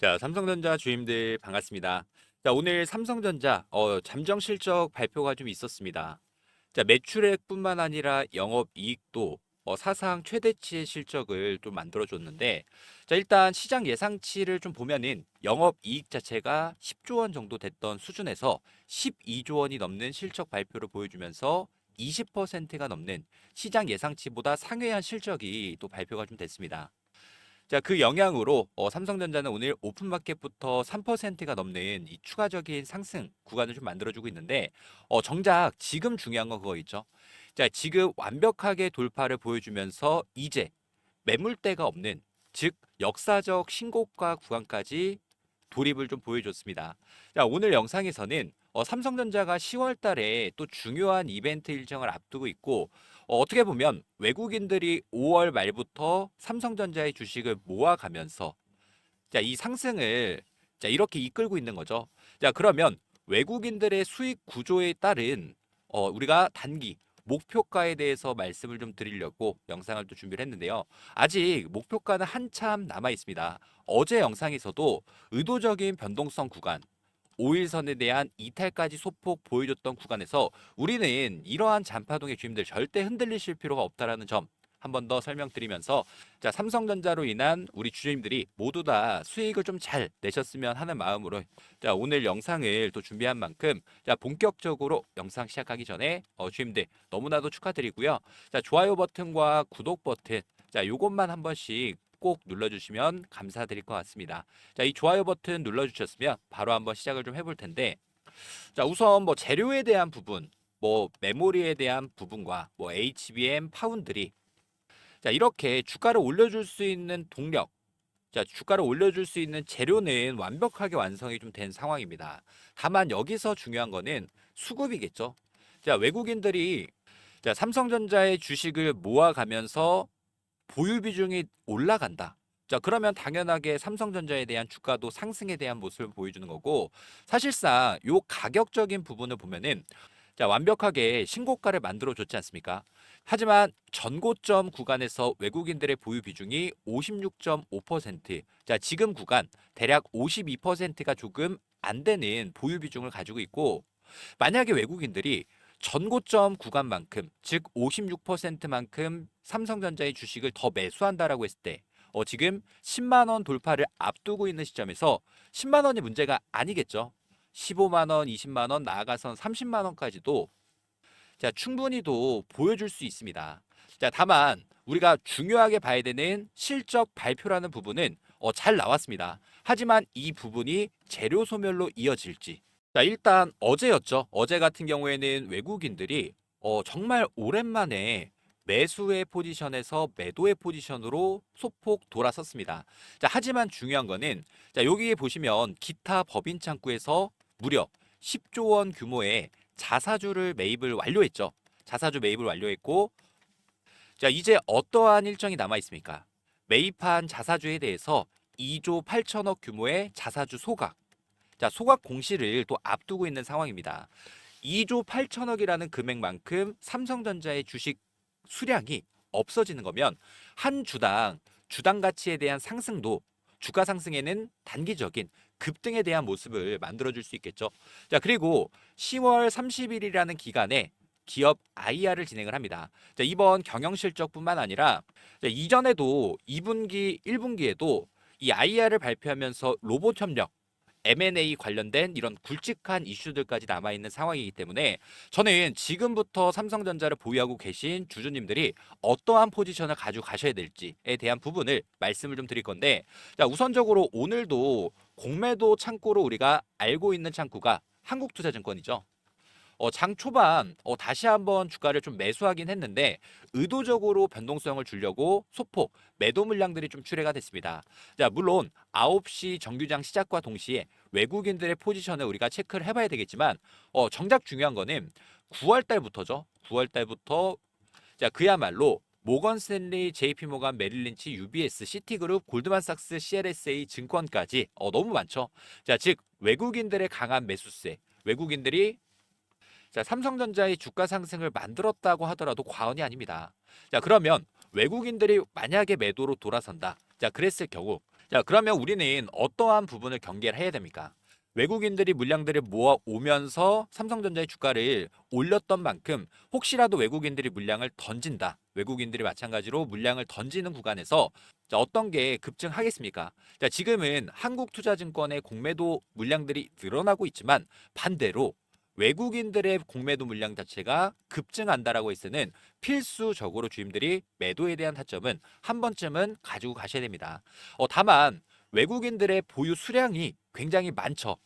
자, 삼성전자 주임들 반갑습니다. 자, 오늘 삼성전자 잠정 실적 발표가 좀 있었습니다. 자, 매출액뿐만 아니라 영업이익도 사상 최대치의 실적을 또 만들어줬는데, 자, 일단 시장 예상치를 좀 보면은 영업이익 자체가 10조 원 정도 됐던 수준에서 12조 원이 넘는 실적 발표를 보여주면서 20%가 넘는 시장 예상치보다 상회한 실적이 또 발표가 좀 됐습니다. 자, 그 영향으로 삼성전자는 오늘 오픈마켓부터 3%가 넘는 이 추가적인 상승 구간을 좀 만들어주고 있는데, 정작 지금 중요한 건 그거 있죠. 자, 지금 완벽하게 돌파를 보여주면서 이제 매물대가 없는, 즉 역사적 신고가 구간까지 돌입을 좀 보여줬습니다. 자, 오늘 영상에서는 삼성전자가 10월 달에 또 중요한 이벤트 일정을 앞두고 있고, 어떻게 보면 외국인들이 5월 말부터 삼성전자의 주식을 모아가면서 자, 이 상승을 자, 이렇게 이끌고 있는 거죠. 자, 그러면 외국인들의 수익 구조에 따른 우리가 단기 목표가에 대해서 말씀을 좀 드리려고 영상을 또 준비를 했는데요. 아직 목표가는 한참 남아 있습니다. 어제 영상에서도 의도적인 변동성 구간, 5일선에 대한 이탈까지 소폭 보여줬던 구간에서 우리는 이러한 잔파동의 주임들 절대 흔들리실 필요가 없다라는 점 한 번 더 설명드리면서, 자, 삼성전자로 인한 우리 주주님들이 모두 다 수익을 좀 잘 내셨으면 하는 마음으로 자, 오늘 영상을 또 준비한 만큼 자, 본격적으로 영상 시작하기 전에 주임들 너무나도 축하드리고요. 자, 좋아요 버튼과 구독 버튼 자, 요것만 한 번씩 꼭 눌러주시면 감사드릴 것 같습니다. 자, 이 좋아요 버튼 눌러주셨으면 바로 한번 시작을 좀 해볼 텐데, 자, 우선 뭐 재료에 대한 부분, 뭐 메모리에 대한 부분과 뭐 HBM 파운드리, 자, 이렇게 주가를 올려줄 수 있는 동력, 자, 주가를 올려줄 수 있는 재료는 완벽하게 완성이 좀 된 상황입니다. 다만 여기서 중요한 거는 수급이겠죠. 자, 외국인들이 자, 삼성전자의 주식을 모아가면서 보유 비중이 올라간다. 자, 그러면 당연하게 삼성전자에 대한 주가도 상승에 대한 모습을 보여주는 거고, 사실상 요 가격적인 부분을 보면은 자, 완벽하게 신고가를 만들어 줬지 않습니까? 하지만 전고점 구간에서 외국인들의 보유 비중이 56.5%, 자, 지금 구간 대략 52%가 조금 안 되는 보유 비중을 가지고 있고, 만약에 외국인들이 전고점 구간만큼, 즉 56%만큼 삼성전자의 주식을 더 매수한다라고 했을 때, 지금 10만 원 돌파를 앞두고 있는 시점에서 10만 원이 문제가 아니겠죠. 15만 원, 20만 원, 나아가선 30만 원까지도 자, 충분히도 보여줄 수 있습니다. 자, 다만 우리가 중요하게 봐야 되는 실적 발표라는 부분은 잘 나왔습니다. 하지만 이 부분이 재료 소멸로 이어질지. 자, 일단 어제였죠. 어제 같은 경우에는 외국인들이 정말 오랜만에 매수의 포지션에서 매도의 포지션으로 소폭 돌아섰습니다. 자, 하지만 중요한 거는 자, 여기 보시면 기타 법인 창구에서 무려 10조 원 규모의 자사주를 매입을 완료했죠. 자사주 매입을 완료했고, 자, 이제 어떠한 일정이 남아 있습니까? 매입한 자사주에 대해서 2조 8천억 규모의 자사주 소각. 자, 소각 공시를 또 앞두고 있는 상황입니다. 2조 8천억이라는 금액만큼 삼성전자의 주식 수량이 없어지는 거면 한 주당 가치에 대한 상승도 주가 상승에는 단기적인 급등에 대한 모습을 만들어줄 수 있겠죠. 자, 그리고 10월 30일이라는 기간에 기업 IR을 진행을 합니다. 자, 이번 경영 실적뿐만 아니라 자, 이전에도 2분기, 1분기에도 이 IR을 발표하면서 로봇 협력 M&A 관련된 이런 굵직한 이슈들까지 남아있는 상황이기 때문에 저는 지금부터 삼성전자를 보유하고 계신 주주님들이 어떠한 포지션을 가지고 가셔야 될지에 대한 부분을 말씀을 좀 드릴 건데, 자, 우선적으로 오늘도 공매도 창구로 우리가 알고 있는 창구가 한국투자증권이죠. 장 초반 다시 한번 주가를 좀 매수하긴 했는데 의도적으로 변동성을 주려고 소폭 매도 물량들이 좀 출회가 됐습니다. 자, 물론 9시 정규장 시작과 동시에 외국인들의 포지션을 우리가 체크를 해봐야 되겠지만 정작 중요한 거는 9월 달부터죠. 9월 달부터 자, 그야말로 모건 스탠리, JP 모간, 메릴린치, UBS, 시티그룹, 골드만삭스, CLSA 증권까지 너무 많죠. 자, 즉 외국인들의 강한 매수세, 외국인들이 자, 삼성전자의 주가 상승을 만들었다고 하더라도 과언이 아닙니다. 자, 그러면 외국인들이 만약에 매도로 돌아선다. 자, 그랬을 경우 자, 그러면 우리는 어떠한 부분을 경계를 해야 됩니까? 외국인들이 물량들을 모아 오면서 삼성전자의 주가를 올렸던 만큼 혹시라도 외국인들이 물량을 던진다. 외국인들이 마찬가지로 물량을 던지는 구간에서 자, 어떤 게 급증하겠습니까? 자, 지금은 한국투자증권의 공매도 물량들이 늘어나고 있지만 반대로 외국인들의 공매도 물량 자체가 급증한다라고 했을 때는 필수적으로 주임들이 매도에 대한 타점은 한 번쯤은 가지고 가셔야 됩니다. 다만 외국인들의 보유 수량이 굉장히 많죠.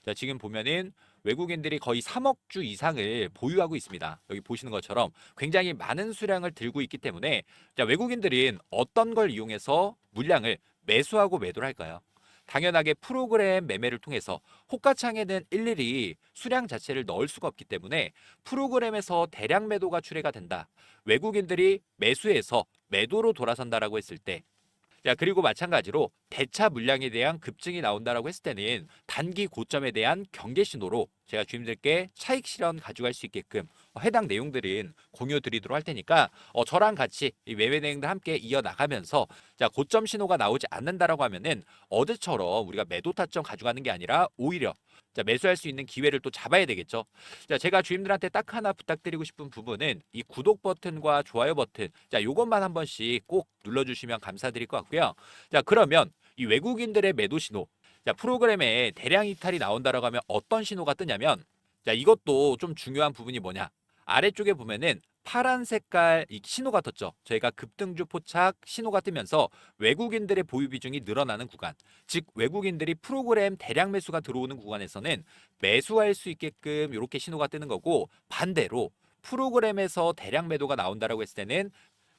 자, 지금 보면은 외국인들이 거의 3억 주 이상을 보유하고 있습니다. 여기 보시는 것처럼 굉장히 많은 수량을 들고 있기 때문에 자, 외국인들은 어떤 걸 이용해서 물량을 매수하고 매도를 할까요? 당연하게 프로그램 매매를 통해서 호가창에는 일일이 수량 자체를 넣을 수가 없기 때문에 프로그램에서 대량 매도가 출회가 된다. 외국인들이 매수해서 매도로 돌아선다라고 했을 때 자, 그리고 마찬가지로 대차 물량에 대한 급증이 나온다라고 했을 때는 단기 고점에 대한 경계 신호로 제가 주임들께 차익 실현 가져갈 수 있게끔 해당 내용들은 공유 드리도록 할 테니까 저랑 같이 이 매매 내용들 함께 이어 나가면서 자, 고점 신호가 나오지 않는다라고 하면은 어제처럼 우리가 매도 타점 가져가는 게 아니라 오히려 자, 매수할 수 있는 기회를 또 잡아야 되겠죠. 자, 제가 주임들한테 딱 하나 부탁드리고 싶은 부분은 이 구독 버튼과 좋아요 버튼, 자, 요것만 한 번씩 꼭 눌러주시면 감사드릴 것 같고요. 자, 그러면 이 외국인들의 매도 신호, 자, 프로그램에 대량 이탈이 나온다라고 하면 어떤 신호가 뜨냐면, 자, 이것도 좀 중요한 부분이 뭐냐? 아래쪽에 보면은 파란 색깔 이 신호가 떴죠. 저희가 급등주 포착 신호가 뜨면서 외국인들의 보유 비중이 늘어나는 구간, 즉 외국인들이 프로그램 대량 매수가 들어오는 구간에서는 매수할 수 있게끔 이렇게 신호가 뜨는 거고 반대로 프로그램에서 대량 매도가 나온다라고 했을 때는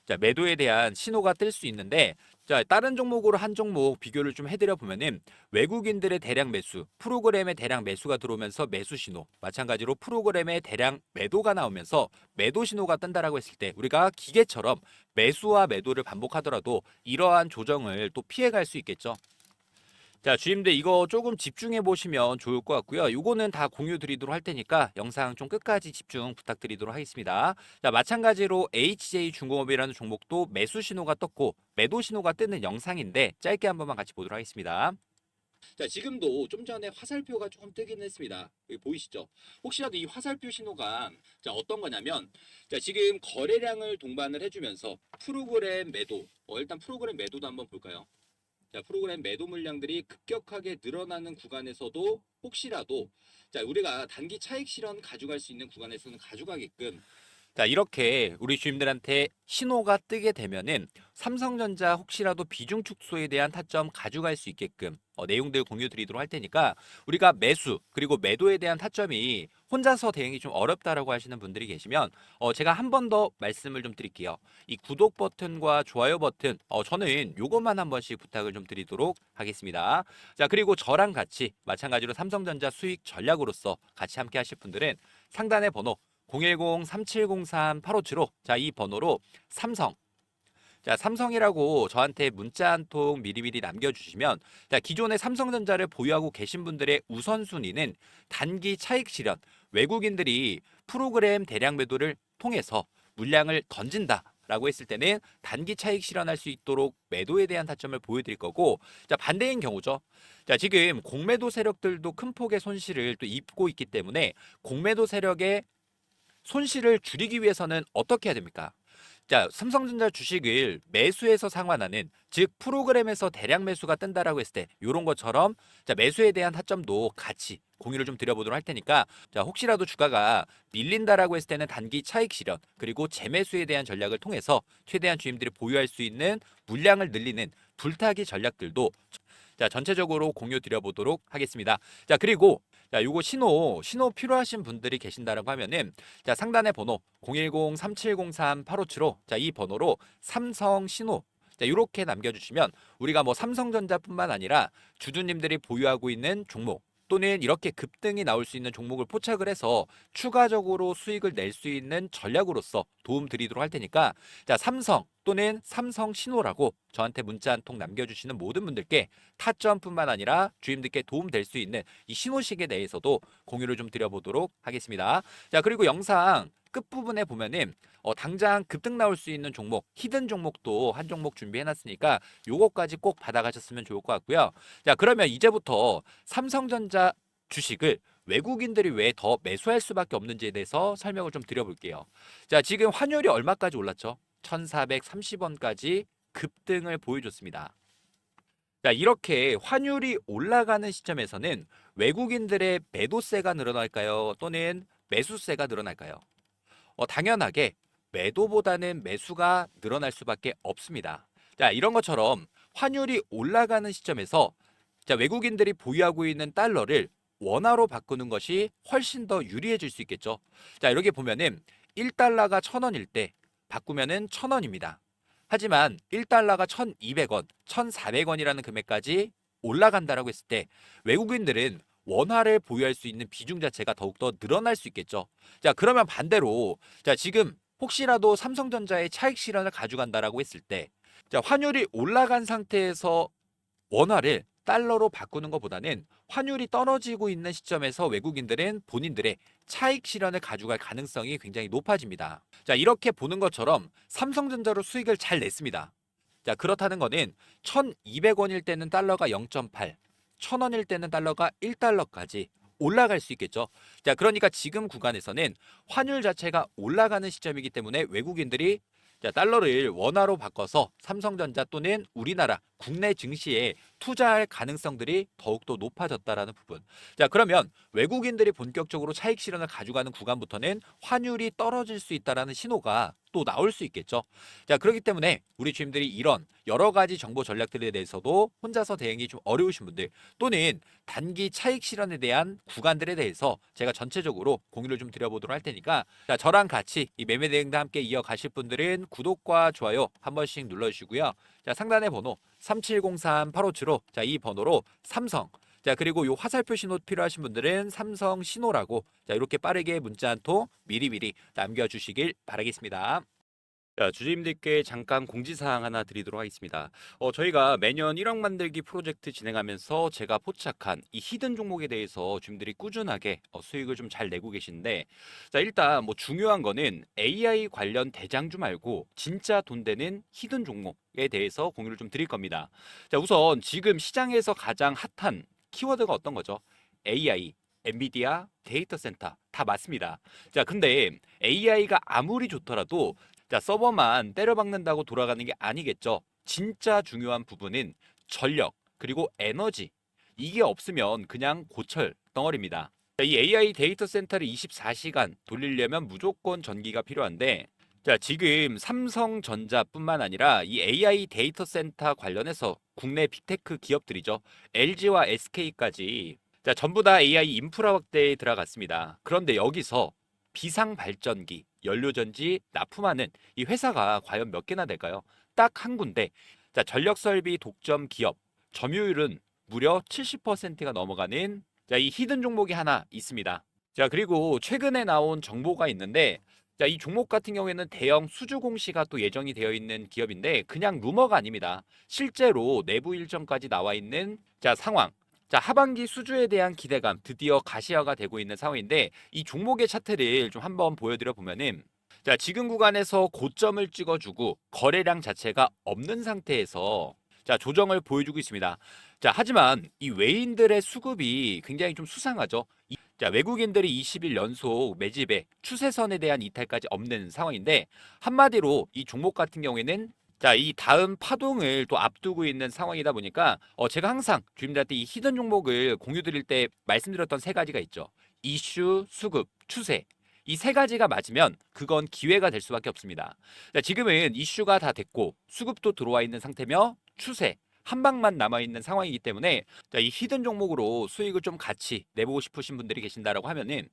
자, 매도에 대한 신호가 뜰 수 있는데 자, 다른 종목으로 한 종목 비교를 좀 해드려 보면은 외국인들의 대량 매수, 프로그램의 대량 매수가 들어오면서 매수 신호, 마찬가지로 프로그램의 대량 매도가 나오면서 매도 신호가 뜬다라고 했을 때 우리가 기계처럼 매수와 매도를 반복하더라도 이러한 조정을 또 피해갈 수 있겠죠. 자, 주임들 이거 조금 집중해 보시면 좋을 것 같고요. 요거는 다 공유 드리도록 할 테니까 영상 좀 끝까지 집중 부탁드리도록 하겠습니다. 자, 마찬가지로 HJ 중공업이라는 종목도 매수 신호가 떴고 매도 신호가 뜨는 영상인데 짧게 한 번만 같이 보도록 하겠습니다. 자, 지금도 좀 전에 화살표가 조금 뜨긴 했습니다. 여기 보이시죠? 혹시라도 이 화살표 신호가 자, 어떤 거냐면 자, 지금 거래량을 동반을 해주면서 프로그램 매도, 일단 프로그램 매도도 한번 볼까요? 자, 프로그램 매도 물량들이 급격하게 늘어나는 구간에서도 혹시라도 자, 우리가 단기 차익 실현 가져갈 수 있는 구간에서는 가져가게끔 자, 이렇게 우리 주임들한테 신호가 뜨게 되면은 삼성전자 혹시라도 비중 축소에 대한 타점 가져갈 수 있게끔 내용들 공유 드리도록 할 테니까 우리가 매수 그리고 매도에 대한 타점이 혼자서 대응이 좀 어렵다라고 하시는 분들이 계시면 제가 한 번 더 말씀을 좀 드릴게요. 이 구독 버튼과 좋아요 버튼 저는 요것만 한 번씩 부탁을 좀 드리도록 하겠습니다. 자, 그리고 저랑 같이 마찬가지로 삼성전자 수익 전략으로서 같이 함께 하실 분들은 상단의 번호 010-3703-8575 자, 이 번호로 삼성 자, 삼성이라고 저한테 문자 한 통 미리미리 남겨주시면 자, 기존의 삼성전자를 보유하고 계신 분들의 우선순위는 단기 차익 실현 외국인들이 프로그램 대량 매도를 통해서 물량을 던진다 라고 했을 때는 단기 차익 실현할 수 있도록 매도에 대한 타점을 보여드릴 거고 자, 반대인 경우죠. 자, 지금 공매도 세력들도 큰 폭의 손실을 또 입고 있기 때문에 공매도 세력의 손실을 줄이기 위해서는 어떻게 해야 됩니까? 자, 삼성전자 주식을 매수해서 상환하는 즉 프로그램에서 대량 매수가 뜬다라고 했을 때 이런 것처럼 자, 매수에 대한 타점도 같이 공유를 좀 드려보도록 할 테니까 자, 혹시라도 주가가 밀린다라고 했을 때는 단기 차익 실현 그리고 재매수에 대한 전략을 통해서 최대한 주임들이 보유할 수 있는 물량을 늘리는 불타기 전략들도 자, 전체적으로 공유 드려보도록 하겠습니다. 자, 그리고 자, 요거 신호 필요하신 분들이 계신다라고 하면은 자, 상단의 번호 010-3703-8575 자, 이 번호로 삼성 신호 자, 이렇게 남겨주시면 우리가 뭐 삼성전자뿐만 아니라 주주님들이 보유하고 있는 종목 또는 이렇게 급등이 나올 수 있는 종목을 포착을 해서 추가적으로 수익을 낼 수 있는 전략으로서 도움 드리도록 할 테니까 자, 삼성 또는 삼성 신호라고 저한테 문자 한 통 남겨주시는 모든 분들께 타점뿐만 아니라 주임들께 도움될 수 있는 이 신호식에 대해서도 공유를 좀 드려보도록 하겠습니다. 자, 그리고 영상 끝부분에 보면은 당장 급등 나올 수 있는 종목, 히든 종목도 한 종목 준비해놨으니까 요거까지 꼭 받아가셨으면 좋을 것 같고요. 자, 그러면 이제부터 삼성전자 주식을 외국인들이 왜 더 매수할 수밖에 없는지에 대해서 설명을 좀 드려볼게요. 자, 지금 환율이 얼마까지 올랐죠? 1430원까지 급등을 보여줬습니다. 자, 이렇게 환율이 올라가는 시점에서는 외국인들의 매도세가 늘어날까요? 또는 매수세가 늘어날까요? 당연하게 매도보다는 매수가 늘어날 수밖에 없습니다. 자, 이런 것처럼 환율이 올라가는 시점에서 자, 외국인들이 보유하고 있는 달러를 원화로 바꾸는 것이 훨씬 더 유리해질 수 있겠죠. 자, 이렇게 보면은 1달러가 1000원일 때 바꾸면은 1000원입니다. 하지만 1달러가 1200원, 1400원이라는 금액까지 올라간다라고 했을 때 외국인들은 원화를 보유할 수 있는 비중 자체가 더욱더 늘어날 수 있겠죠. 자, 그러면 반대로 자, 지금 혹시라도 삼성전자의 차익 실현을 가져간다라고 했을 때 자, 환율이 올라간 상태에서 원화를 달러로 바꾸는 것보다는 환율이 떨어지고 있는 시점에서 외국인들은 본인들의 차익 실현을 가져갈 가능성이 굉장히 높아집니다. 자, 이렇게 보는 것처럼 삼성전자로 수익을 잘 냈습니다. 자, 그렇다는 거는 1200원일 때는 달러가 0.8, 1000원일 때는 달러가 1달러까지 올라갈 수 있겠죠. 자, 그러니까 지금 구간에서는 환율 자체가 올라가는 시점이기 때문에 외국인들이 자, 달러를 원화로 바꿔서 삼성전자 또는 우리나라 국내 증시에 투자할 가능성들이 더욱더 높아졌다라는 부분. 자, 그러면 외국인들이 본격적으로 차익 실현을 가져가는 구간부터는 환율이 떨어질 수 있다라는 신호가 또 나올 수 있겠죠. 자, 그렇기 때문에 우리 주임들이 이런 여러 가지 정보 전략들에 대해서도 혼자서 대응이 좀 어려우신 분들 또는 단기 차익 실현에 대한 구간들에 대해서 제가 전체적으로 공유를 좀 드려보도록 할 테니까 자, 저랑 같이 이 매매 대응도 함께 이어가실 분들은 구독과 좋아요 한 번씩 눌러주시고요. 자, 상단의 번호 3703-8575 자, 이 번호로 삼성 자, 그리고 요 화살표 신호 필요하신 분들은 삼성 신호라고 자, 이렇게 빠르게 문자 한 통 미리미리 남겨주시길 바라겠습니다. 자, 주주님들께 잠깐 공지사항 하나 드리도록 하겠습니다. 저희가 매년 1억 만들기 프로젝트 진행하면서 제가 포착한 이 히든 종목에 대해서 주주님들이 꾸준하게 수익을 좀 잘 내고 계신데, 자, 일단 뭐 중요한 거는 AI 관련 대장주 말고 진짜 돈 되는 히든 종목에 대해서 공유를 좀 드릴 겁니다. 자, 우선 지금 시장에서 가장 핫한 키워드가 어떤 거죠? AI, 엔비디아, 데이터 센터 다 맞습니다. 자, 근데 AI가 아무리 좋더라도 자, 서버만 때려박는다고 돌아가는 게 아니겠죠. 진짜 중요한 부분은 전력, 그리고 에너지. 이게 없으면 그냥 고철 덩어리입니다. 자, 이 AI 데이터 센터를 24시간 돌리려면 무조건 전기가 필요한데, 자, 지금 삼성전자뿐만 아니라 이 AI 데이터 센터 관련해서 국내 빅테크 기업들이죠. LG와 SK까지 자, 전부 다 AI 인프라 확대에 들어갔습니다. 그런데 여기서 비상 발전기, 연료전지 납품하는 이 회사가 과연 몇 개나 될까요? 딱 한 군데. 자, 전력 설비 독점 기업. 점유율은 무려 70%가 넘어가는 자, 이 히든 종목이 하나 있습니다. 자, 그리고 최근에 나온 정보가 있는데 자, 이 종목 같은 경우에는 대형 수주 공시가 또 예정이 되어 있는 기업인데 그냥 루머가 아닙니다. 실제로 내부 일정까지 나와 있는 자, 상황. 자, 하반기 수주에 대한 기대감 드디어 가시화가 되고 있는 상황인데 이 종목의 차트를 좀 한번 보여드려 보면은 자, 지금 구간에서 고점을 찍어주고 거래량 자체가 없는 상태에서 자, 조정을 보여주고 있습니다. 자, 하지만 이 외인들의 수급이 굉장히 좀 수상하죠. 자, 외국인들이 20일 연속 매집에 추세선에 대한 이탈까지 없는 상황인데 한마디로 이 종목 같은 경우에는 자, 이 다음 파동을 또 앞두고 있는 상황이다 보니까 제가 항상 주임들한테 이 히든 종목을 공유 드릴 때 말씀드렸던 세 가지가 있죠. 이슈, 수급, 추세. 이 세 가지가 맞으면 그건 기회가 될 수밖에 없습니다. 자, 지금은 이슈가 다 됐고 수급도 들어와 있는 상태며 추세 한 방만 남아 있는 상황이기 때문에 자, 이 히든 종목으로 수익을 좀 같이 내보고 싶으신 분들이 계신다라고 하면은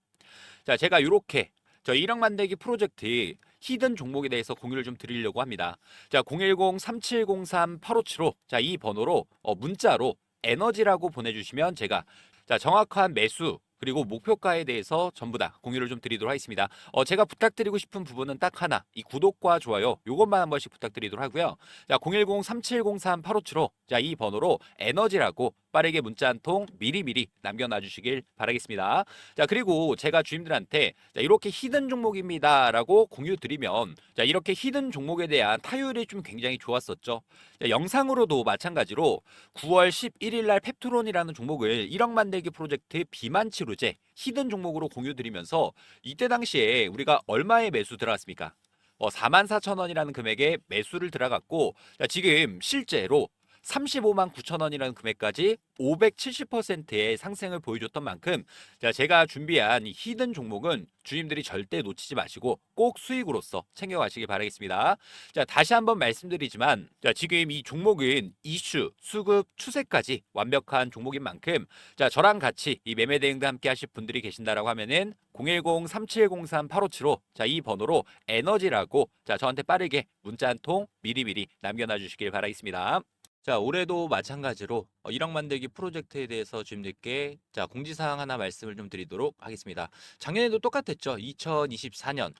자, 제가 이렇게 저 1억 만들기 프로젝트 히든 종목에 대해서 공유를 좀 드리려고 합니다. 자, 010-3703-8575 자, 이 번호로 문자로 에너지라고 보내주시면 제가 자, 정확한 매수 그리고 목표가에 대해서 전부 다 공유를 좀 드리도록 하겠습니다. 제가 부탁드리고 싶은 부분은 딱 하나, 이 구독과 좋아요, 요것만 한 번씩 부탁드리도록 하고요. 자, 010-3703-8575. 자, 이 번호로 에너지라고 빠르게 문자 한 통 미리미리 남겨놔 주시길 바라겠습니다. 자, 그리고 제가 주임들한테 자, 이렇게 히든 종목입니다라고 공유 드리면 자, 이렇게 히든 종목에 대한 타율이 좀 굉장히 좋았었죠. 자, 영상으로도 마찬가지로 9월 11일 날 펩토론이라는 종목을 1억 만들기 프로젝트 비만 치료제 히든 종목으로 공유 드리면서 이때 당시에 우리가 얼마의 매수 들어갔습니까? 44,000원이라는 금액에 매수를 들어갔고 자, 지금 실제로 35만 9천 원이라는 금액까지 570%의 상승을 보여줬던 만큼 자, 제가 준비한 이 히든 종목은 주님들이 절대 놓치지 마시고 꼭 수익으로서 챙겨가시길 바라겠습니다. 자, 다시 한번 말씀드리지만 자, 지금 이 종목은 이슈, 수급, 추세까지 완벽한 종목인 만큼 자, 저랑 같이 이 매매 대응도 함께 하실 분들이 계신다라고 하면은 010-3703-8575 자, 이 번호로 에너지라고 자, 저한테 빠르게 문자 한 통 미리미리 남겨놔 주시길 바라겠습니다. 자, 올해도 마찬가지로 1억 만들기 프로젝트에 대해서 주님들께 자, 공지사항 하나 말씀을 좀 드리도록 하겠습니다. 작년에도 똑같았죠. 2024년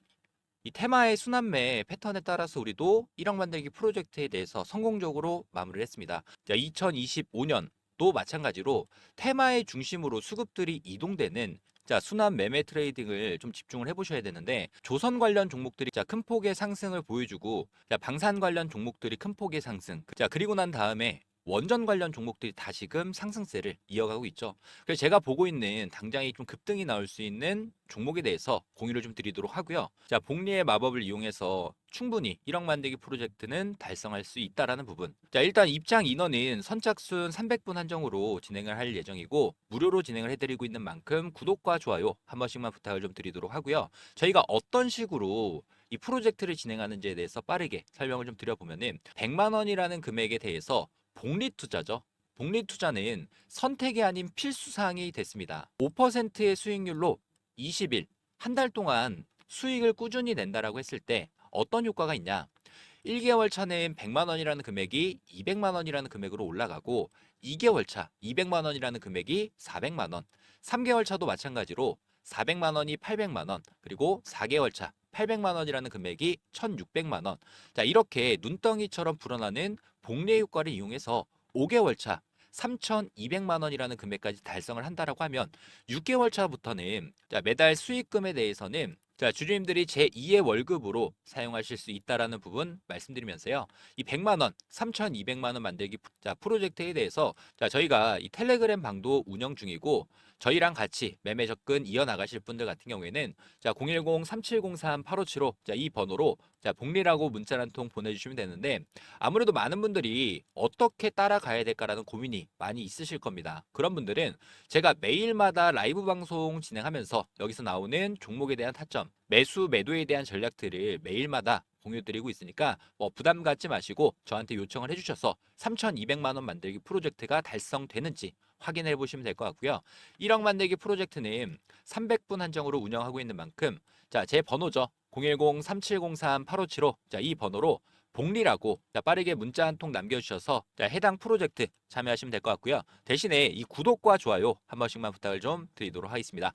이 테마의 순환매 패턴에 따라서 우리도 1억 만들기 프로젝트에 대해서 성공적으로 마무리를 했습니다. 자, 2025년도 마찬가지로 테마의 중심으로 수급들이 이동되는 자, 순환 매매 트레이딩을 좀 집중을 해보셔야 되는데 조선 관련 종목들이 자, 큰 폭의 상승을 보여주고 자, 방산 관련 종목들이 큰 폭의 상승 자, 그리고 난 다음에 원전 관련 종목들이 다시금 상승세를 이어가고 있죠. 그래서 제가 보고 있는 당장이 좀 급등이 나올 수 있는 종목에 대해서 공유를 좀 드리도록 하고요. 자, 복리의 마법을 이용해서 충분히 1억 만들기 프로젝트는 달성할 수 있다라는 부분. 자, 일단 입장 인원은 선착순 300분 한정으로 진행을 할 예정이고 무료로 진행을 해드리고 있는 만큼 구독과 좋아요 한 번씩만 부탁을 좀 드리도록 하고요. 저희가 어떤 식으로 이 프로젝트를 진행하는지에 대해서 빠르게 설명을 좀 드려보면은 100만 원이라는 금액에 대해서 복리 투자죠. 복리 투자는 선택이 아닌 필수 사항이 됐습니다. 5%의 수익률로 20일, 한 달 동안 수익을 꾸준히 낸다라고 했을 때 어떤 효과가 있냐? 1개월 차는 100만 원이라는 금액이 200만 원이라는 금액으로 올라가고 2개월 차 200만 원이라는 금액이 400만 원, 3개월 차도 마찬가지로 400만 원이 800만 원, 그리고 4개월 차 800만 원이라는 금액이 1,600만 원. 자, 이렇게 눈덩이처럼 불어나는 복리 효과를 이용해서 5개월 차 3,200만 원이라는 금액까지 달성을 한다라고 하면 6개월 차부터는 자, 매달 수익금에 대해서는 자, 주주님들이 제2의 월급으로 사용하실 수 있다라는 부분 말씀드리면서요. 이 100만 원, 3,200만 원 만들기 자, 프로젝트에 대해서 자, 저희가 이 텔레그램 방도 운영 중이고 저희랑 같이 매매 접근 이어나가실 분들 같은 경우에는 자, 010-3703-8575 자, 이 번호로 자, 복리라고 문자 한 통 보내주시면 되는데 아무래도 많은 분들이 어떻게 따라가야 될까라는 고민이 많이 있으실 겁니다. 그런 분들은 제가 매일마다 라이브 방송 진행하면서 여기서 나오는 종목에 대한 타점, 매수, 매도에 대한 전략들을 매일마다 공유드리고 있으니까 부담 갖지 마시고 저한테 요청을 해주셔서 3,200만 원 만들기 프로젝트가 달성되는지 확인해 보시면 될 것 같고요. 1억 만들기 프로젝트는 300분 한정으로 운영하고 있는 만큼 자, 제 번호죠. 010-3703-8575 자, 이 번호로 복리라고 자, 빠르게 문자 한 통 남겨주셔서 자, 해당 프로젝트 참여하시면 될 것 같고요. 대신에 이 구독과 좋아요 한 번씩만 부탁을 좀 드리도록 하겠습니다.